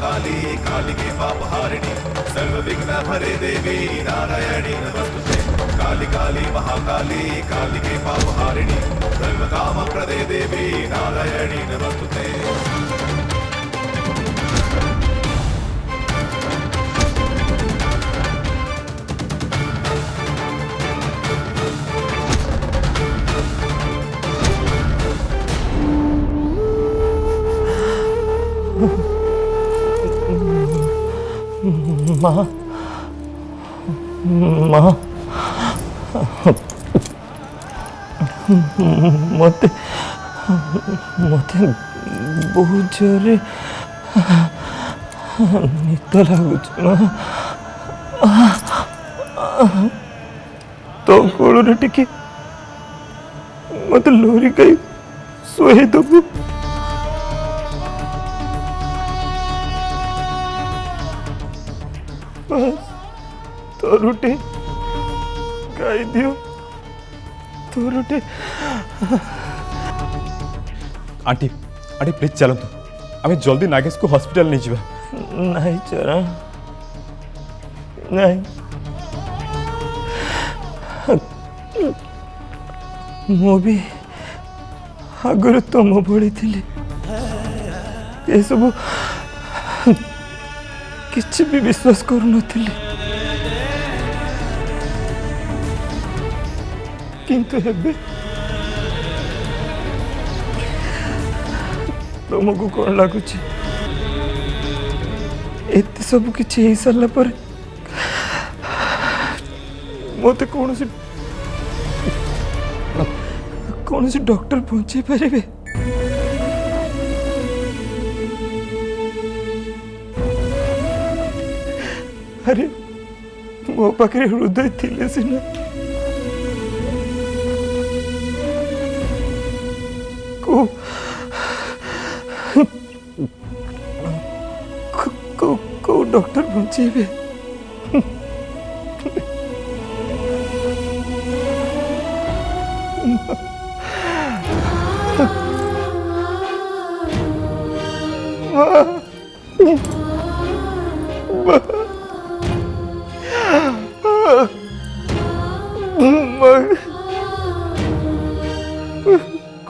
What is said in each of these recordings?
महाकाली कालिके पापहारिणि सर्वविघ्न हरे देवी नारायणी नमस्तुते। काली काली महाकाली कालिके पापहारिणि सर्वकामप्रदे देवी नारायणी नमस्तुते। माँ माँ मत मत बहुत जोरे निद लगुच माँ तो कोड़ टिके मत लोरी कई सोए दबु तोरुटे गाई दियो तोरुटे। आंटी आंटी प्लीज चलतु आम जल्दी नागेश को हॉस्पिटल नहीं जावा। नहीं चरण नहीं मु भी आगर तुम भली थी ये सब किसी भी विश्वास करू नथिली किंतु हेबे तुमको कौन लगुच एत सब किसी हो सारा पर मत कौन सी डॉक्टर पहुंचे पारे। अरे मो पाखे हृदय थिले सिना को को डॉक्टर पहुंचे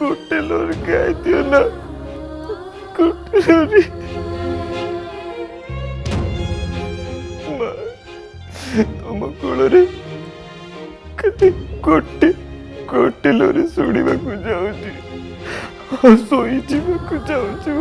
कुटेलोर गाय दियो ना कुटेलोरी तुम कूଳରେ गोटे कुटेलोरी शुणा जाऊँगी शोई जाऊँगी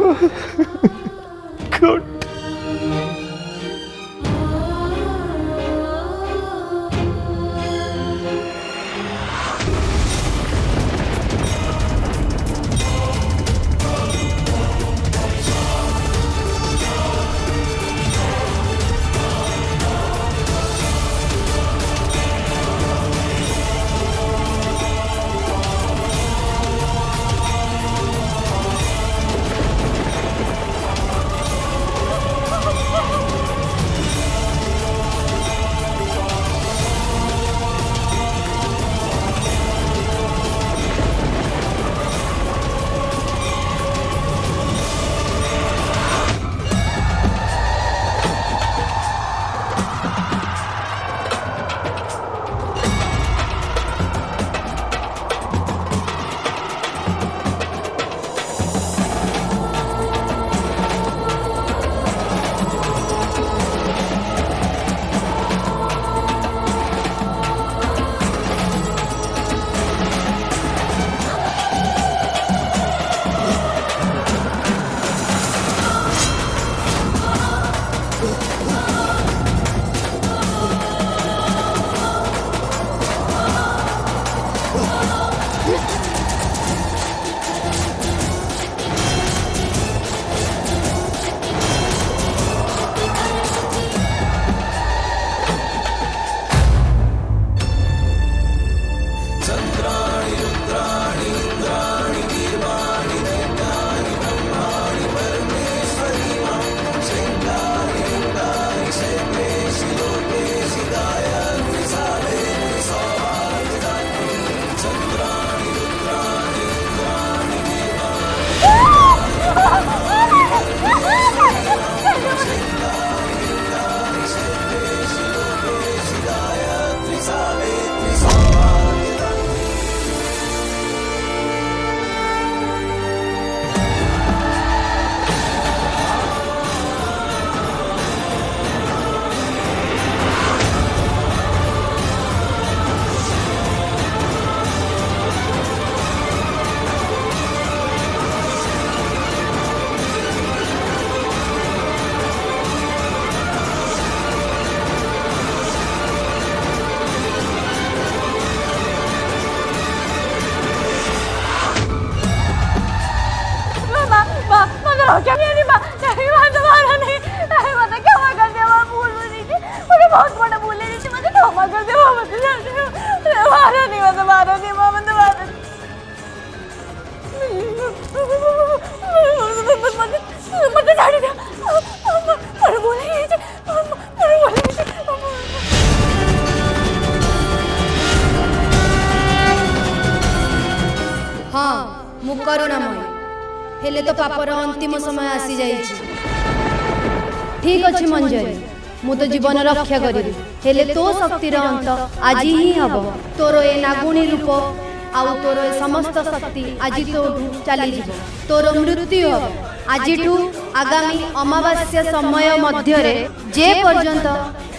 कर दे मत मारो नहीं मत मारो नहीं मत मारो मत झाड़ी दे पर बोले हाँ मु करुणामय हेले तो पापर अंतिम समय आसी जाइछि। ठीक अछि मंजरी मु तो जीवन रक्षा करी हेले तो शक्तिर अंत आज ही हब। तोर ए नागुणी रूप आउ तोर ए समस्त शक्ति आज तो चली जीव। तोर मृत्यु हब आजिठू आगामी अमावास्या समय मध्य जे पर्यंत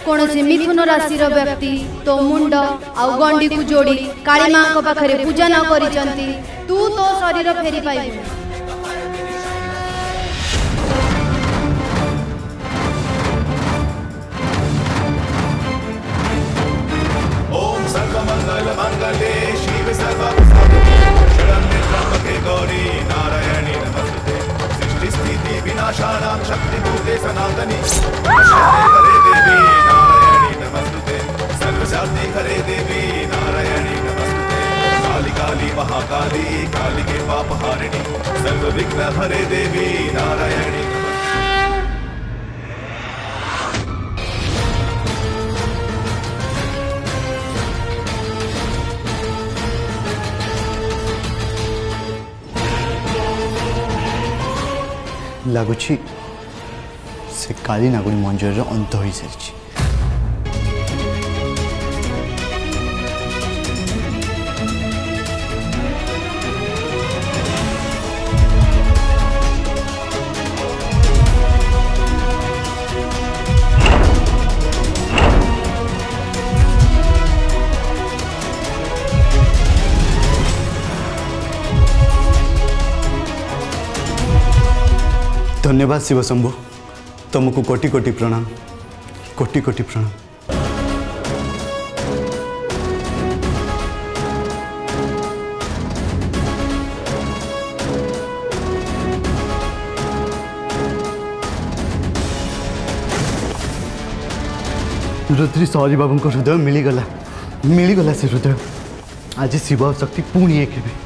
कौनसी मिथुन राशि व्यक्ति तो मुंड आउ गंडी को जोड़ी काली मां को पाखरे पूजा न करिसंती तू तो शरीर फेरी पाइबु। ओम सर्वमंगल मंगले शिव सर्वसाधिके शरण्ये त्र्यंबके गौरी नारायणी नमस्ते। सृष्टि स्थिति विनाशानां शक्तिभूते सनातनी नमस्ते हरे देवी नारायणी नमस्ते। सर्वशान्ति हरे देवी नारायणी नमस्ते। काली काली महाकाली कालिके पापहारिणी सर्वविघ्न हरे देवी नारायणी नमस्ते। लगुच से काली नागुणी मंजर अंत हो सारी। धन्यवाद शिव शंभु तुमको कोटि कोटि प्रणाम कोटि कोटि प्रणाम। रुद्री सहरी बाबू को हृदय मिलीगला से हृदय आज शिव शक्ति पुणी एक हेबे।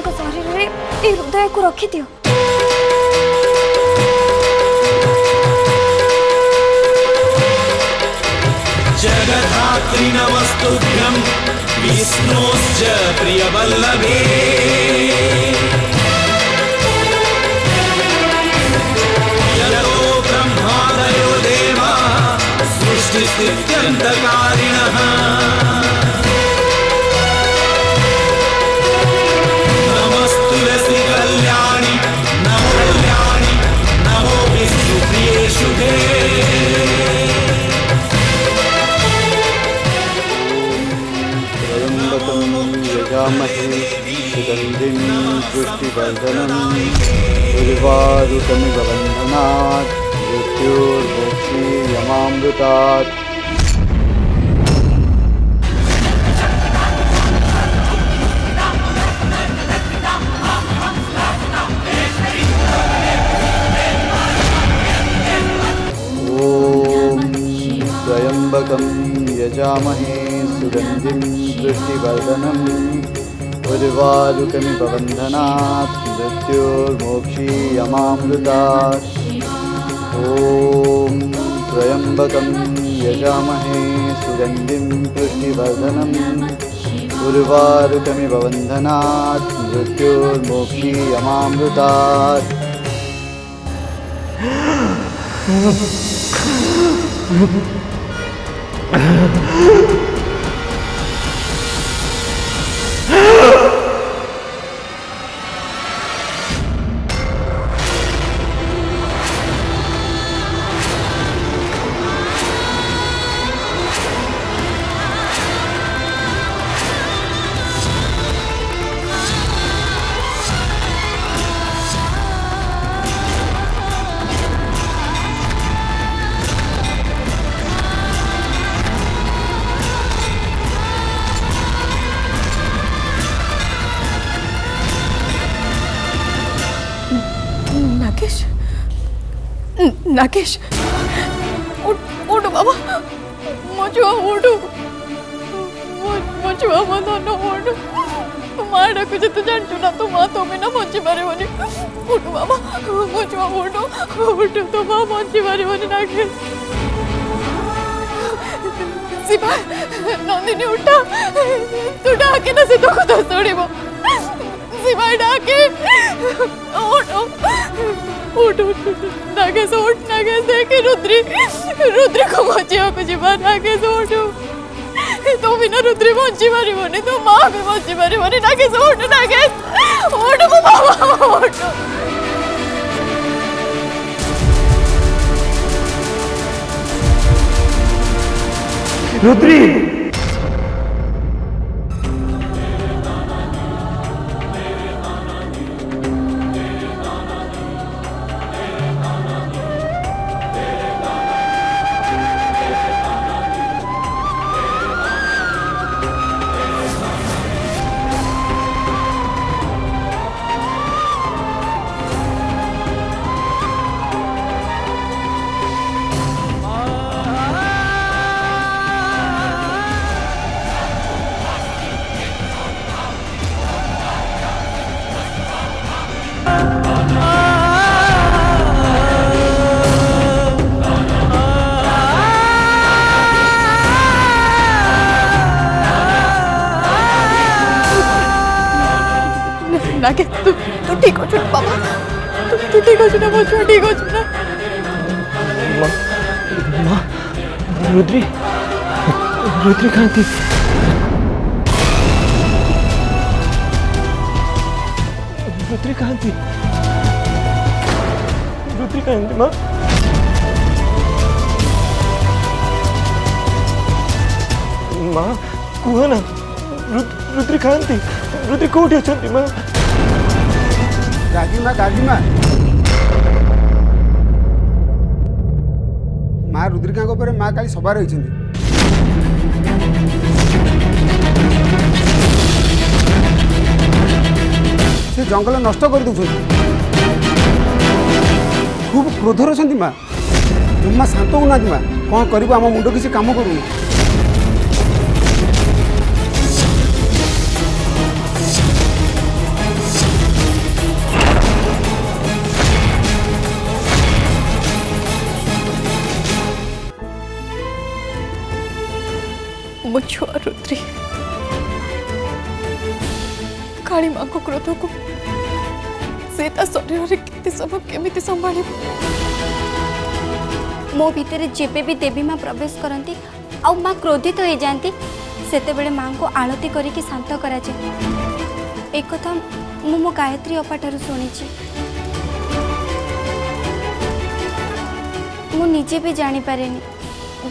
शरीर में ये हृदय को रखी दियो। जगधात्री नमस्तुभ्यं विष्णोश्च प्रियवल्लभे यतो ब्रह्मादयो देवा सृष्टिस्थित्यन्तकारिणः नमस्तुलसी कल्याणि नमो विष्णुप्रिये शुभे यजामहे सुगन्धिं पुष्टिवर्धनम् उर्वारुकमिव बन्धनात् मृत्युर्मुक्षीयमामृतात्। ॐ त्र्यम्बकं यजामहे सुगन्धिं पुष्टिवर्धनम् उर्वारुकमिव बन्धनात् मृत्युर्मोक्षीयमामृतात्। ॐ त्र्यम्बकं यजामहे सुगन्धिं पुष्टिवर्धनम् उर्वारुकमिव बन्धनात् मृत्युर्मोक्षीयमामृतात्। नागेश उठ बाबा मजुआ उठो मजुआ मत न उठ माँ डाकुचे तू जानचु ना तो माँ तो बिना बची पारिबनी उठ बाबा मजुआ उठो तो माँ बची पारिबनी नागेश शिवा नंदिनी उठा तू डाके ना से तो खुद छोड़िबो शिवा डाके उठ नागेश उठ नागेश देखे रुद्री को बचिया को जीवा नागेश उठ तो बिना रुद्री बची पारिबनी तो माँ भी बची पारिबनी नागेश उठ मो बाबा उठ रुद्री नागे तू ठीक हो चुना बाबा तू ठीक हो चुना बचुआ ठीक हो चुना माँ रुद्री कहाँ थी रुद्री कहाँ थी माँ माँ कुह ना रुद्री कहाँ थी रुद्री कोठी अच्छा माँ गाजीमा माँ रुद्रिका माँ काली सभा रही से जंगल नष्ट कर दौरान खूब क्रोधर अच्छा माँ जमा शांत होना माँ कौन कर मुंड किसी काम करूनी मो छुआ रुद्री काली माँ को क्रोध को से शरीर में केते सब केमिति संभाली मो भितर जेबे भी देवी माँ प्रवेश करती आ माँ क्रोधित हो जाती सेते बेले माँ को आलती करके शांत करा जाए। एक कथा मो गायत्री अपा ठारू शुणी मु निजे भी जानी पारेनी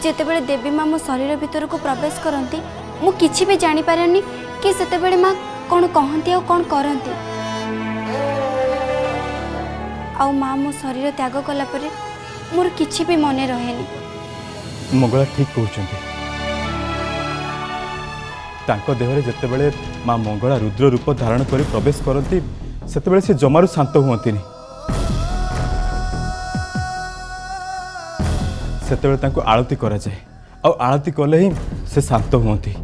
जेते बेले देवी माँ मो शरीर भीतर को प्रवेश करती मु किछि भी जानी पारेनी कि सेते बेले माँ कौन कहती और कौन करती आ माँ मो शरीर त्याग कला परे मोर किछि भी मने रहेनी। मंगला ठीक कहते तांको देहरे जेतेबेले माँ मंगला रुद्र रूप धारण कर प्रवेश करती सेतेबेले से जमारू शांत हुअंतिनी सेतेबेले तांको आरती करा जाए आ आरती कले ही से शांत हुअंती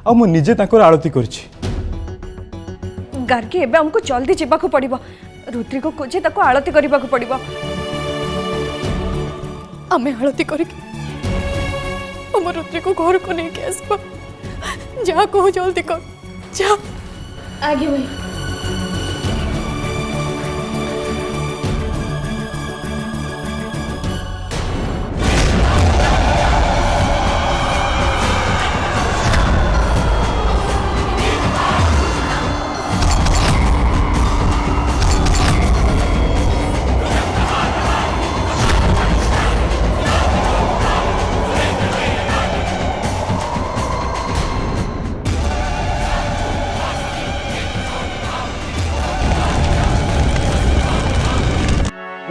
आ मु निजे तांको आरती करछि। गार्गी एबे हमको जल्दी जीवाक पड़िबो रुद्री को खोजे ताको आरती करिबाक पड़िबो। आमे आलती करके हम रुद्री को घर को नहीं के आसबा जा कहो जल्दी कर जा आगे भाई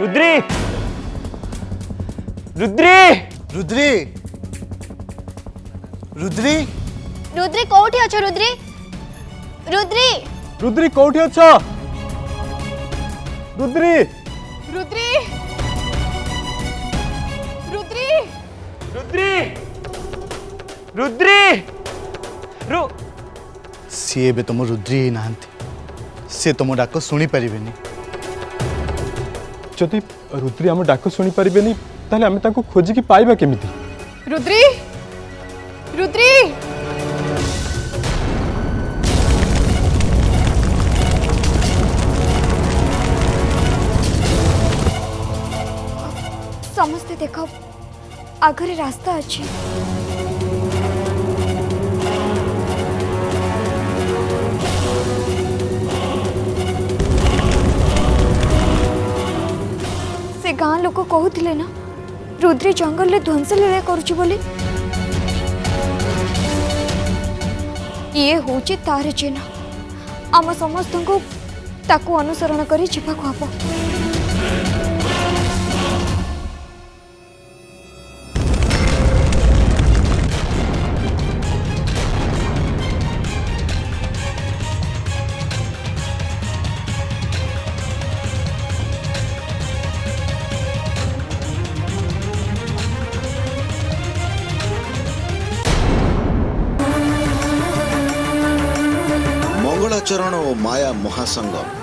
रुद्री रुद्री रुद्री रुद्री रुद्री कोठी अछ रुद्री रुद्री रुद्री कौटी अछ रुद्री रुद्री रुद्री रुद्री रुद्री रु सी एबे तुम रुद्री ही नाहंती से तुम डाक शुणी पारिबेनी जदि रुद्री आम डाक शुणी पारिबेनी ताले आमे ताको खोजिकी पाइबा केमिति। रुद्री रुद्री समस्ते देख आगरे रास्ता अच्छी से गाँ लोक कहते ना रुद्री जंगल में ध्वंस लीला करुची बोली ये होची तार चिन्ह आम समस्त को ताकू अनुसरण करी जीवाक हब। मंगलाचरण और माया महासंगम